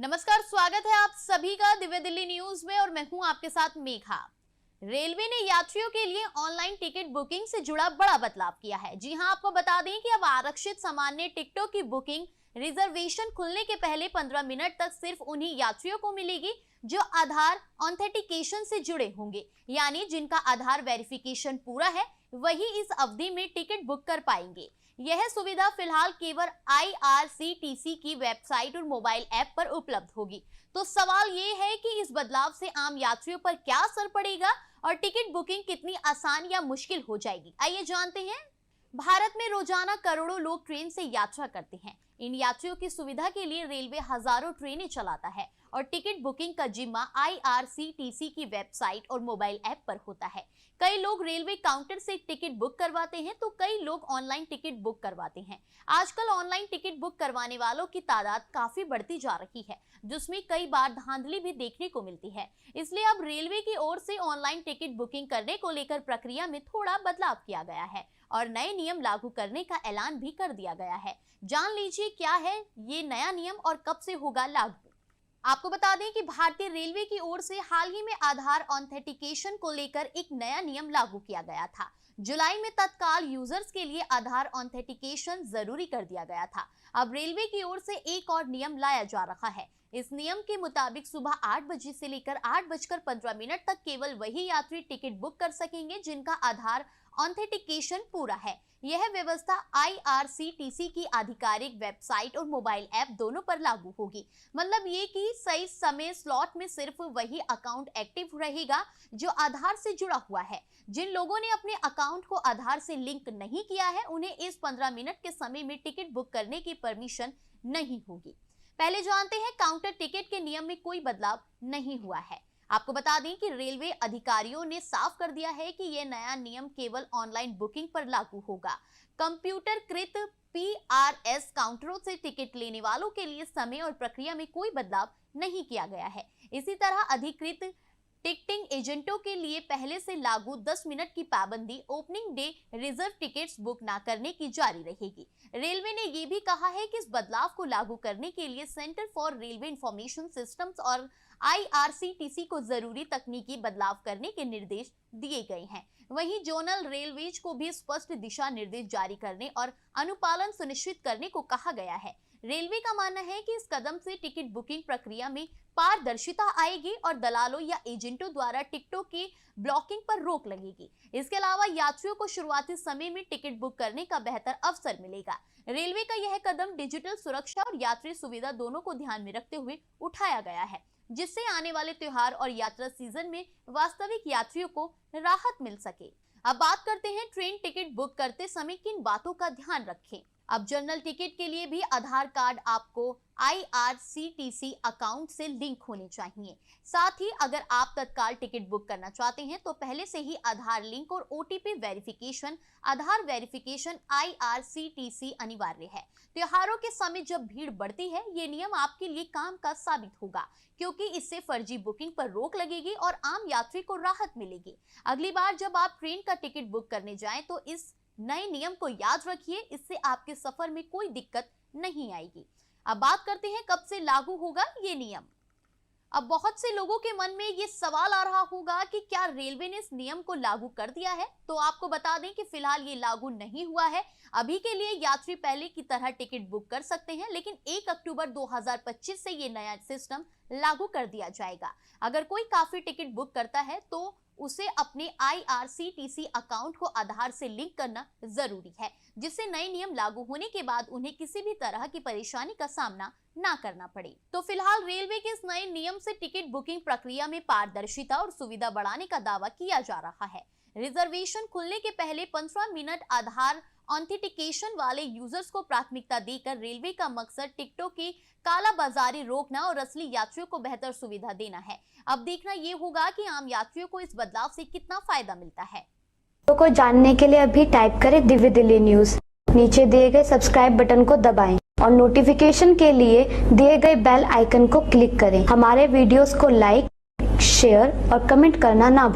नमस्कार, स्वागत है आप सभी का दिव्य दिल्ली न्यूज में और मैं हूं आपके साथ मेघा। रेलवे ने यात्रियों के लिए ऑनलाइन टिकट बुकिंग से जुड़ा बड़ा बदलाव किया है। जी हां, आपको बता दें कि अब आरक्षित सामान्य टिकटों की बुकिंग रिजर्वेशन खुलने के पहले 15 मिनट तक सिर्फ उन्हीं यात्रियों को मिलेगी जो आधार ऑथेंटिकेशन से जुड़े होंगे, यानी जिनका आधार वेरिफिकेशन पूरा है वही इस अवधि में टिकट बुक कर पाएंगे। यह सुविधा फिलहाल केवल IRCTC की वेबसाइट और मोबाइल ऐप पर उपलब्ध होगी। तो सवाल ये है कि इस बदलाव से आम यात्रियों पर क्या असर पड़ेगा और टिकट बुकिंग कितनी आसान या मुश्किल हो जाएगी, आइए जानते हैं। भारत में रोजाना करोड़ों लोग ट्रेन से यात्रा करते हैं। इन यात्रियों की सुविधा के लिए रेलवे हजारों ट्रेनें चलाता है और टिकट बुकिंग का जिम्मा IRCTC की वेबसाइट और मोबाइल ऐप पर होता है। कई लोग रेलवे काउंटर से टिकट बुक करवाते हैं तो कई लोग ऑनलाइन टिकट बुक करवाते हैं। आजकल ऑनलाइन टिकट बुक करवाने वालों की तादाद काफी बढ़ती जा रही है, जिसमें कई बार धांधली भी देखने को मिलती है। इसलिए अब रेलवे की ओर से ऑनलाइन टिकट बुकिंग करने को लेकर प्रक्रिया में थोड़ा बदलाव किया गया है और नए नियम लागू करने का ऐलान भी कर दिया गया है। जान लीजिए क्या है ये नया नियम और कब से होगा लागू। आपको बता दें कि भारतीय रेलवे की ओर से हाल ही में आधार ऑथेंटिकेशन को लेकर एक नया नियम लागू किया गया था। जुलाई में तत्काल यूजर्स के लिए आधार ऑथेंटिकेशन जरूरी कर दिया गया था। अब रेलवे की ओर से एक और नियम लाया जा रहा है। इस नियम के मुताबिक सुबह 8 बजे से लेकर 8:15 तक केवल वही यात्री टिकट बुक कर सकेंगे जिनका आधार ऑथेंटिकेशन पूरा है। यह व्यवस्था IRCTC की आधिकारिक वेबसाइट और मोबाइल ऐप दोनों पर लागू होगी। मतलब ये कि सही समय स्लॉट में सिर्फ वही अकाउंट एक्टिव रहेगा जो आधार से जुड़ा हुआ है। जिन लोगों ने अपने अकाउंट को आधार से लिंक नहीं किया है उन्हें इस 15 मिनट के समय में टिकट बुक करने की परमिशन नहीं होगी। पहले जानते हैं काउंटर टिकट के नियम में कोई बदलाव नहीं हुआ है। आपको बता दें कि रेलवे अधिकारियों ने साफ कर दिया है कि यह नया नियम केवल ऑनलाइन बुकिंग पर लागू होगा। कंप्यूटरकृत PRS काउंटरों से टिकट लेने वालों के लिए समय और प्रक्रिया में कोई बदलाव नहीं किया गया है। इसी तरह अधिकृत टिकटिंग एजेंटों के लिए पहले से लागू 10 मिनट की पाबंदी opening day reserve tickets book ना करने की जारी रहेगी। रेलवे ने यह भी कहा है कि इस बदलाव को लागू करने के लिए centre for railway information systems और IRCTC को जरूरी तकनीकी बदलाव करने के निर्देश दिए गए हैं। वहीं जोनल रेलवेज को भी स्पष्ट दिशा निर्देश जारी करने और अनुपालन सुनिश्चित करने को कहा गया है। रेलवे का मानना है कि इस कदम से टिकट बुकिंग प्रक्रिया में पारदर्शिता आएगी और दलालों या एजेंटों द्वारा टिकटों की ब्लॉकिंग पर रोक लगेगी। इसके अलावा यात्रियों को शुरुआती समय में टिकट बुक करने का बेहतर अवसर मिलेगा। रेलवे का यह कदम डिजिटल सुरक्षा और यात्री सुविधा दोनों को ध्यान में रखते हुए उठाया गया है, जिससे आने वाले त्योहार और यात्रा सीजन में वास्तविक यात्रियों को राहत मिल सके। अब बात करते हैं ट्रेन टिकट बुक करते समय किन बातों का ध्यान रखें। अब जनरल टिकट के लिए भी आधार कार्ड आपको IRCTC अकाउंट से लिंक होने चाहिए। साथ ही अगर आप तत्काल टिकट बुक करना चाहते हैं तो पहले से ही आधार लिंक और OTP वेरिफिकेशन, आधार वेरिफिकेशन IRCTC अनिवार्य है। त्योहारों के समय जब भीड़ बढ़ती है ये नियम आपके लिए काम का साबित होगा, क्योंकि इससे फर्जी बुकिंग पर रोक लगेगी और आम यात्री को राहत मिलेगी। अगली बार जब आप ट्रेन का टिकट बुक करने जाएं तो इस नए नियम को याद रखिए, इससे आपके सफर में कोई दिक्कत नहीं आएगी। अब बात करते हैं कब से लागू होगा ये नियम। अब बहुत से लोगों के मन में ये सवाल आ रहा होगा कि क्या रेलवे ने इस नियम को लागू कर दिया है। तो आपको बता दें कि फिलहाल ये लागू नहीं हुआ है। अभी के लिए यात्री पहले की तरह टिकट बुक कर सकते हैं, लेकिन 1 अक्टूबर 2025 से ये नया सिस्टम लागू कर दिया जाएगा। अगर कोई काफी टिकट बुक करता है तो उसे अपने IRCTC अकाउंट को आधार से लिंक करना जरूरी है, जिससे नए नियम लागू होने के बाद उन्हें किसी भी तरह की परेशानी का सामना ना करना पड़े। तो फिलहाल रेलवे के इस नए नियम से टिकट बुकिंग प्रक्रिया में पारदर्शिता और सुविधा बढ़ाने का दावा किया जा रहा है। रिजर्वेशन खुलने के पहले 15 मिनट आधार ऑथेंटिकेशन वाले यूजर्स को प्राथमिकता देकर रेलवे का मकसद टिकटों की कालाबाजारी रोकना और असली यात्रियों को बेहतर सुविधा देना है। अब देखना ये होगा कि आम यात्रियों को इस बदलाव से कितना फायदा मिलता है। को जानने के लिए अभी टाइप करें दिव्य दिल्ली न्यूज। नीचे दिए गए सब्सक्राइब बटन को दबाएं और नोटिफिकेशन के लिए दिए गए बेल आइकन को क्लिक करें। हमारे वीडियोस को लाइक, शेयर और कमेंट करना ना भूलें।